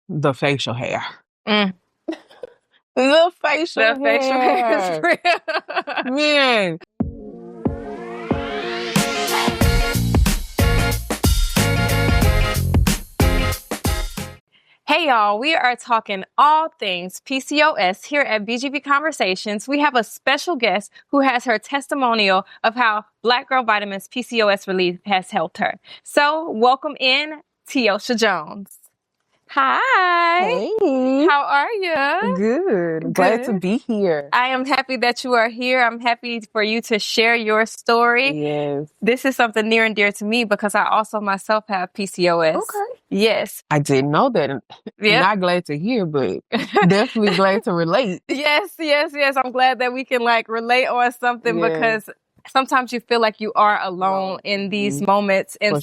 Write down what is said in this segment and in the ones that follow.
the facial hair. Mm. The facial The facial hair is real. Man. Hey y'all, we are talking all things PCOS here at BGV Conversations. We have a special guest who has her testimonial of how Black Girl Vitamins PCOS relief has helped her. So welcome in Tiosha Jones. Hi. Hey. How are you? Good. Glad to be here. I am happy that you are here. I'm happy for you to share your story. Yes. This is something near and dear to me because I also myself have PCOS. Okay. Yes. I didn't know that. Yeah. Not glad to hear, but definitely glad to relate. Yes. I'm glad that we can relate on something because sometimes you feel like you are alone in these moments. And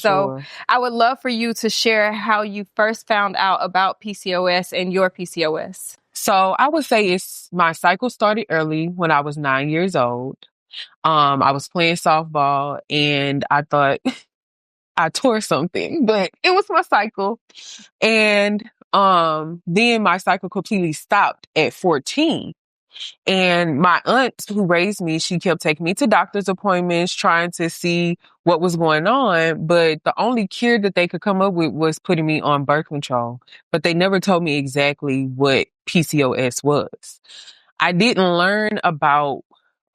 I would love for you to share how you first found out about PCOS and your PCOS. So I would say my cycle started early when I was 9 years old. I was playing softball and I thought I tore something, but it was my cycle. And then my cycle completely stopped at 14. And my aunt who raised me, she kept taking me to doctor's appointments, trying to see what was going on. But the only cure that they could come up with was putting me on birth control. But they never told me exactly what PCOS was. I didn't learn about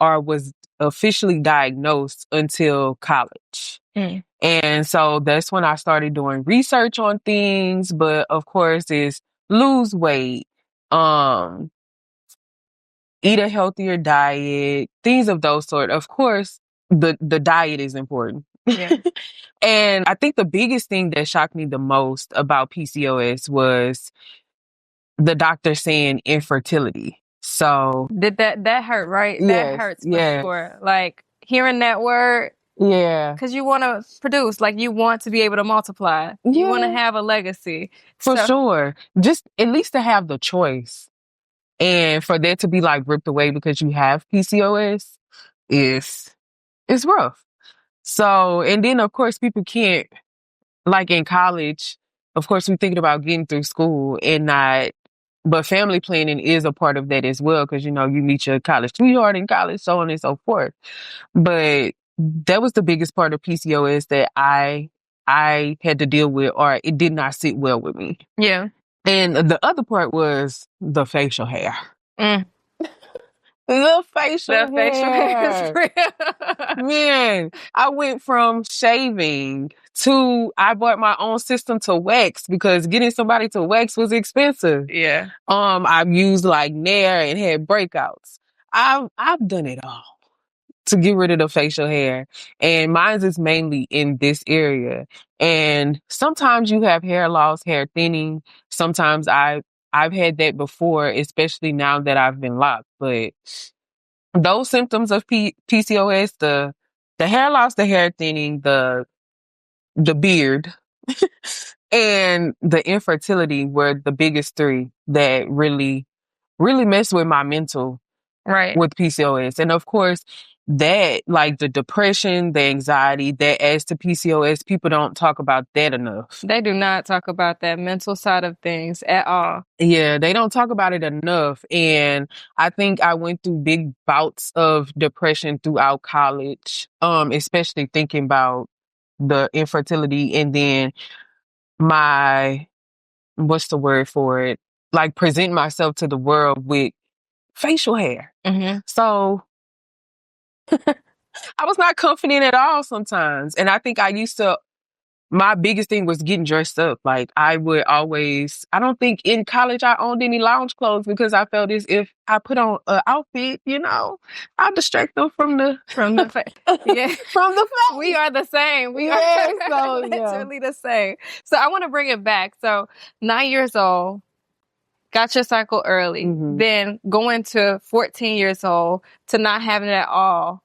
or was officially diagnosed until college. And so that's when I started doing research on things. But of course, it's lose weight, eat a healthier diet, things of those sort. Of course, the diet is important. Yeah. And I think the biggest thing that shocked me the most about PCOS was the doctor saying infertility. So did that hurt, right? Yes, that hurts for sure. Like hearing that word. Yeah. Because you want to produce, you want to be able to multiply. Yeah. You want to have a legacy. For sure. Just at least to have the choice. And for that to be ripped away because you have PCOS it's rough. So, and then of course people can't, in college, of course we're thinking about getting through school but family planning is a part of that as well. Cause you meet your college sweetheart in college, so on and so forth. But that was the biggest part of PCOS that I had to deal with, or it did not sit well with me. Yeah. And the other part was the facial hair. Mm. The facial hair is real. Man, I went from shaving to I bought my own system to wax because getting somebody to wax was expensive. Yeah. I've used Nair and had breakouts. I've done it all to get rid of the facial hair. And mine is mainly in this area. And sometimes you have hair loss, hair thinning. Sometimes I've had that before, especially now that I've been locked. But those symptoms of PCOS, the hair loss, the hair thinning, the beard, and the infertility were the biggest three that really, really messed with my mental with PCOS. And of course, that the depression, the anxiety that adds to PCOS, people don't talk about that enough. They do not talk about that mental side of things at all. Yeah, they don't talk about it enough. And I think I went through big bouts of depression throughout college, especially thinking about the infertility and then what's the word for it? Present myself to the world with facial hair. Mm-hmm. So I was not confident at all sometimes. And I think my biggest thing was getting dressed up. I don't think in college I owned any lounge clothes because I felt as if I put on an outfit, I'll distract them from the yeah. From the face. We are the same. We are literally the same. So I want to bring it back. So 9 years old, got your cycle early, then going to 14 years old to not having it at all.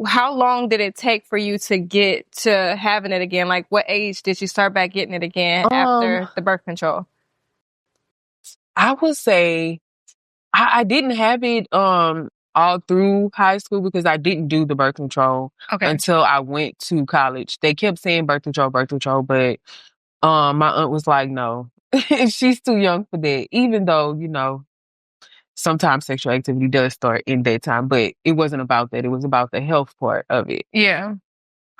How long did it take for you to get to having it again? What age did you start back getting it again after the birth control? I would say I didn't have it all through high school because I didn't do the birth control until I went to college. They kept saying birth control, but my aunt was like, no, she's too young for that. Even though, sometimes sexual activity does start in that time, but it wasn't about that. It was about the health part of it. Yeah.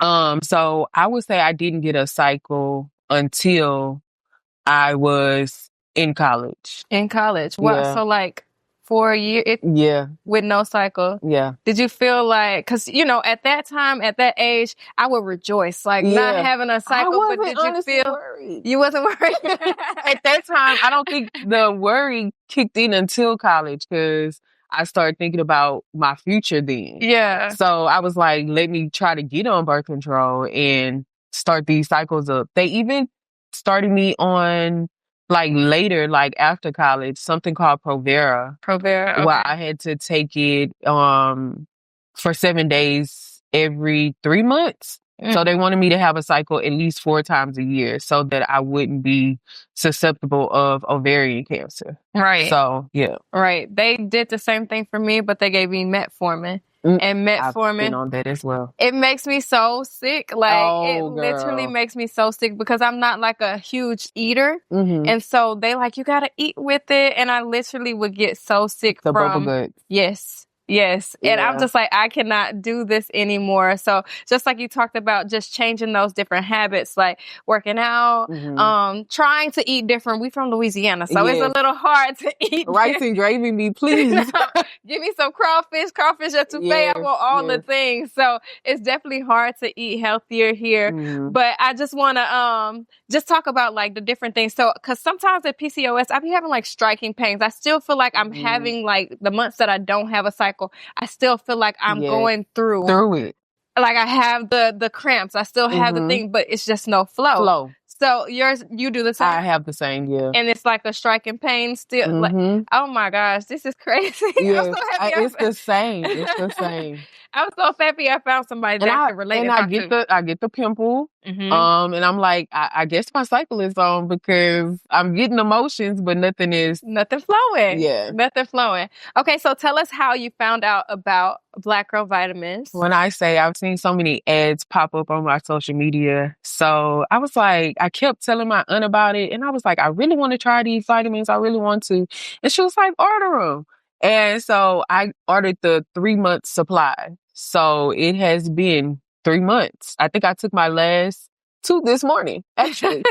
So I would say I didn't get a cycle until I was in college. In college. What? Yeah. So like 4 years with no cycle. Yeah. Did you feel like, because at that time, at that age, I would rejoice, like not having a cycle. I But did you feel worried. You wasn't worried? At that time, I don't think the worry kicked in until college, because I started thinking about my future then. Yeah. So I was like, let me try to get on birth control and start these cycles up. They even started me on later, after college, something called Provera. Okay. Well, I had to take it for 7 days every 3 months. So they wanted me to have a cycle at least 4 times a year so that I wouldn't be susceptible of ovarian cancer. Right. So, yeah. Right. They did the same thing for me, but they gave me metformin. And metformin, I've been on that as well. It makes me so sick. It literally makes me so sick because I'm not like a huge eater. Mm-hmm. And so they you got to eat with it. And I literally would get so sick from bubble gut. Yes. Yes. Yeah. And I'm just like, I cannot do this anymore. So just like you talked about, just changing those different habits, like working out, trying to eat different. We from Louisiana, so it's a little hard to eat. Rice and gravy me, please. Give me some crawfish etouffee. I want all the things. So it's definitely hard to eat healthier here. Mm-hmm. But I just want to just talk about the different things. So, because sometimes at PCOS, I be having striking pains. I still feel like I'm having the months that I don't have a cycle. I still feel like I'm going through it. Like I have the cramps. I still have the thing, but it's just no flow. So you do the same? I have the same, yeah. And it's like a striking pain still. Oh my gosh, this is crazy. Yes, I'm so happy it's the same. It's the same. I'm so happy I found somebody that can relate. And I get the pimple. And I'm like, I guess my cycle is on because I'm getting emotions, but nothing flowing. Yeah. Nothing flowing. Okay, so tell us how you found out about Black Girl Vitamins. When I say I've seen so many ads pop up on my social media. So I was like, I kept telling my aunt about it. And I was like, I really want to try these vitamins. I really want to. And she was like, order them. And so I ordered the 3-month supply. So it has been 3 months. I think I took my last 2 this morning, actually.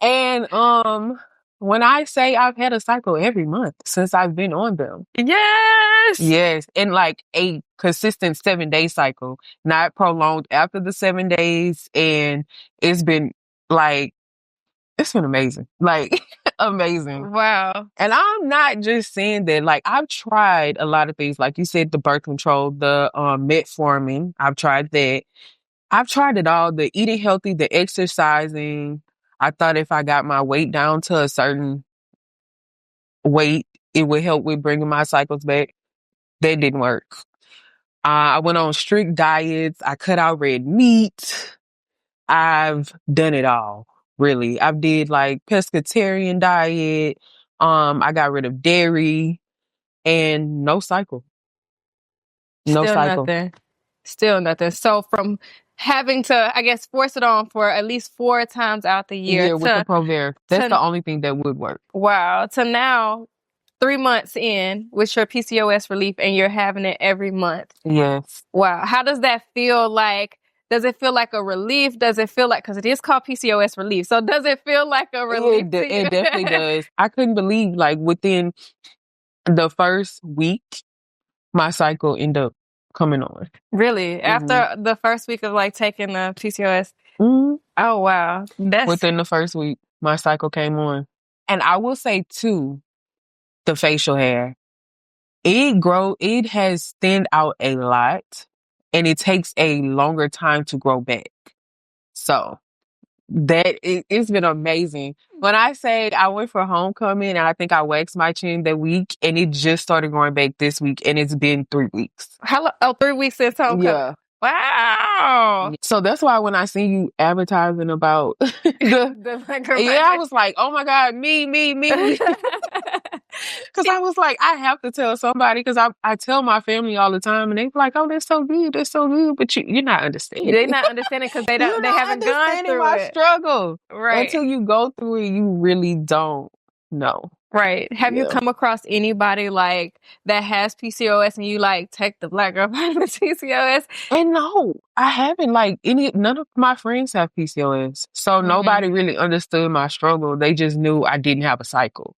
And when I say I've had a cycle every month since I've been on them. Yes. And a consistent 7-day cycle, not prolonged after the 7 days. And it's been amazing. Amazing. Wow. And I'm not just saying that. I've tried a lot of things. Like you said, the birth control, the metformin. I've tried that. I've tried it all. The eating healthy, the exercising. I thought if I got my weight down to a certain weight, it would help with bringing my cycles back. That didn't work. I went on strict diets. I cut out red meat. I've done it all. Really. I've did pescatarian diet. I got rid of dairy and no cycle. No cycle. Still nothing. So from having to, I guess, force it on for at least 4 times out the year. With the Provera. That's the only thing that would work. Wow. To now, 3 months in with your PCOS relief and you're having it every month. Yes. Wow. How does that feel like? Does it feel like a relief? Does it feel like, because it is called PCOS relief. So does it feel like a relief? It definitely does. I couldn't believe within the first week, my cycle ended up coming on. Really? After the first week of taking the PCOS? Oh, wow. Within the first week, my cycle came on. And I will say too, the facial hair, it has thinned out a lot. And it takes a longer time to grow back. So it's been amazing. When I say I went for homecoming and I think I waxed my chin that week and it just started growing back this week and it's been 3 weeks. 3 weeks since homecoming? Yeah. Wow. So that's why when I see you advertising about the I was like, oh my God, me. Because Because I was like, I have to tell somebody because I tell my family all the time and they be like, oh, that's so good. That's so good. But you're not understanding. They're not understanding because they haven't gone through my it. struggle. Right. Until you go through it, you really don't know. Right. Have you come across anybody like that has PCOS and you like take the black girl vitamins PCOS? And no, I haven't. Like none of my friends have PCOS. So nobody really understood my struggle. They just knew I didn't have a cycle.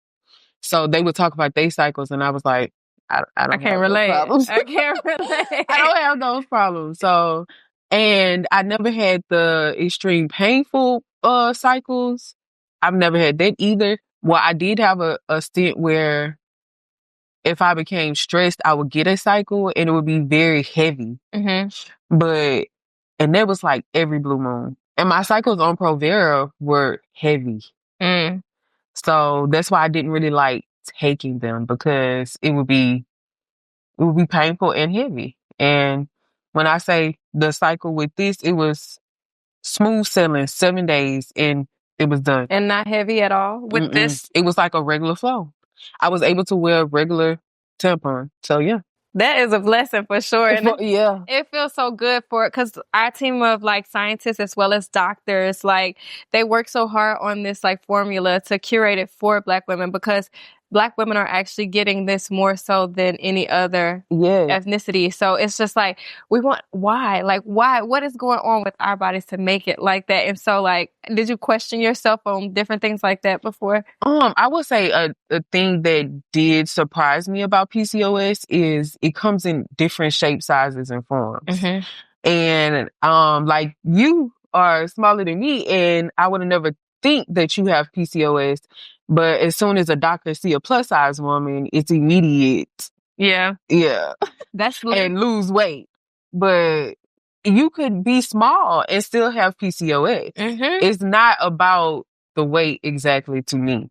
So they would talk about their cycles and I was like, I can't relate. I can't relate. I don't have those problems. So, and I never had the extreme painful cycles. I've never had that either. Well, I did have a stint where if I became stressed, I would get a cycle and it would be very heavy. But, and that was like every blue moon. And my cycles on Provera were heavy. So that's why I didn't really like taking them because it would be painful and heavy. And when I say the cycle with this, it was smooth sailing 7 days and it was done. And not heavy at all with this? It was like a regular flow. I was able to wear a regular tampon. So yeah. That is a blessing for sure. And yeah. It feels so good for it because our team of like scientists as well as doctors, like they work so hard on this like formula to curate it for Black women because Black women are actually getting this more so than any other ethnicity. So it's just like, why? Like, why? What is going on with our bodies to make it like that? And so like, did you question yourself on different things like that before? I would say a thing that did surprise me about PCOS is it comes in different shapes, sizes, and forms. And like you are smaller than me and I would have never think that you have PCOS. But as soon as a doctor see a plus size woman, it's immediate. Yeah. That's and lose weight. But you could be small and still have PCOS. It's not about the weight exactly to me.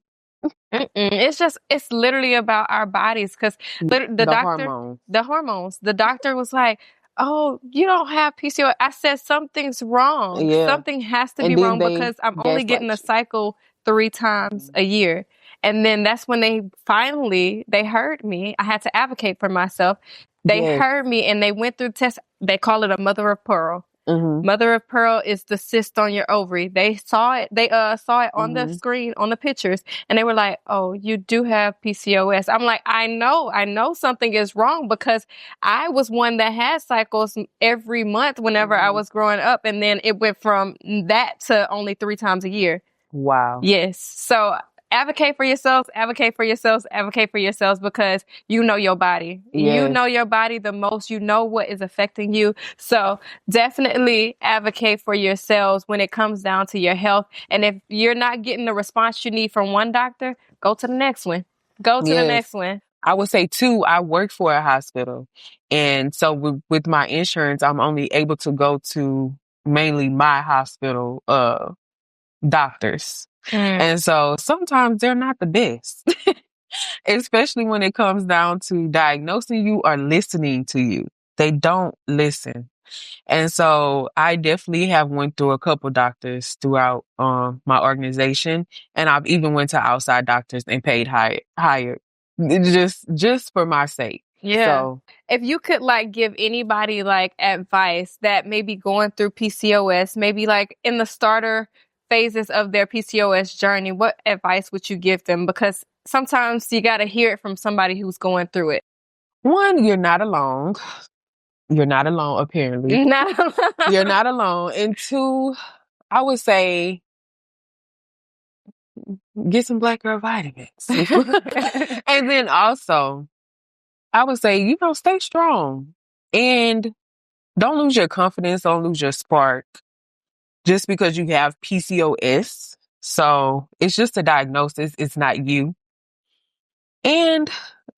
It's literally about our bodies because the doctor, the hormones. The doctor was like, oh, you don't have PCOS. I said something's wrong. Something has to be wrong because I'm only getting a cycle 3 times a year. And then that's when they heard me. I had to advocate for myself. They heard me and they went through tests. They call it a mother of pearl. Mother of pearl is the cyst on your ovary. They saw it. They saw it on the screen, on the pictures. And they were like, oh, you do have PCOS. I'm like, I know something is wrong because I was one that had cycles every month whenever I was growing up. And then it went from that to only 3 times a year. Wow. Yes. So advocate for yourselves because you know your body. You know your body the most. You know what is affecting you. So definitely advocate for yourselves when it comes down to your health. And if you're not getting the response you need from one doctor, go to the next one. Go to the next one. I would say too, I work for a hospital. And so with my insurance, I'm only able to go to mainly my hospital, doctors. And so sometimes they're not the best, especially when it comes down to diagnosing you or listening to you. They don't listen. And so I definitely have went through a couple doctors throughout my organization. And I've even went to outside doctors and paid higher just for my sake. Yeah. So, if you could like give anybody like advice that may be going through PCOS, maybe like in the starter phases of their PCOS journey, what advice would you give them? Because sometimes you got to hear it from somebody who's going through it. 1, you're not alone. You're not alone, apparently. You're not alone. And 2, I would say get some Black girl vitamins. And then also, I would say, stay strong and don't lose your confidence. Don't lose your spark just because you have PCOS. So it's just a diagnosis. It's not you. And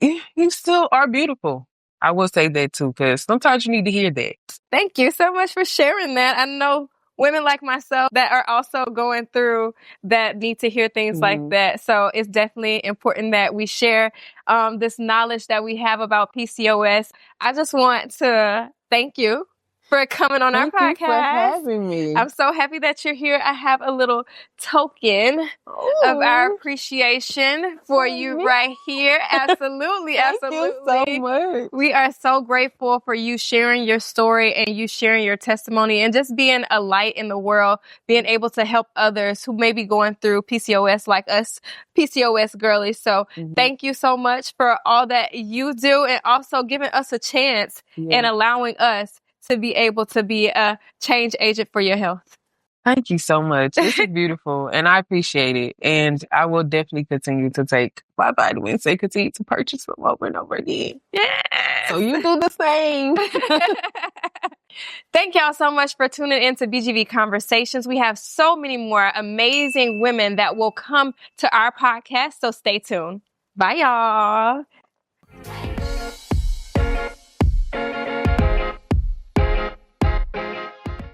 you still are beautiful. I will say that too, because sometimes you need to hear that. Thank you so much for sharing that. I know women like myself that are also going through that need to hear things like that. So it's definitely important that we share this knowledge that we have about PCOS. I just want to thank you for coming on our podcast. Thank you for having me. I'm so happy that you're here. I have a little token of our appreciation for you right here. Absolutely. Thank you so much. We are so grateful for you sharing your story and you sharing your testimony and just being a light in the world, being able to help others who may be going through PCOS like us, PCOS girlies. So thank you so much for all that you do and also giving us a chance and allowing us to be able to be a change agent for your health. Thank you so much. This is beautiful and I appreciate it. And I will definitely continue to take my vitamins and continue to purchase them over and over again. Yes. So you do the same. Thank y'all so much for tuning into BGV Conversations. We have so many more amazing women that will come to our podcast. So stay tuned. Bye, y'all.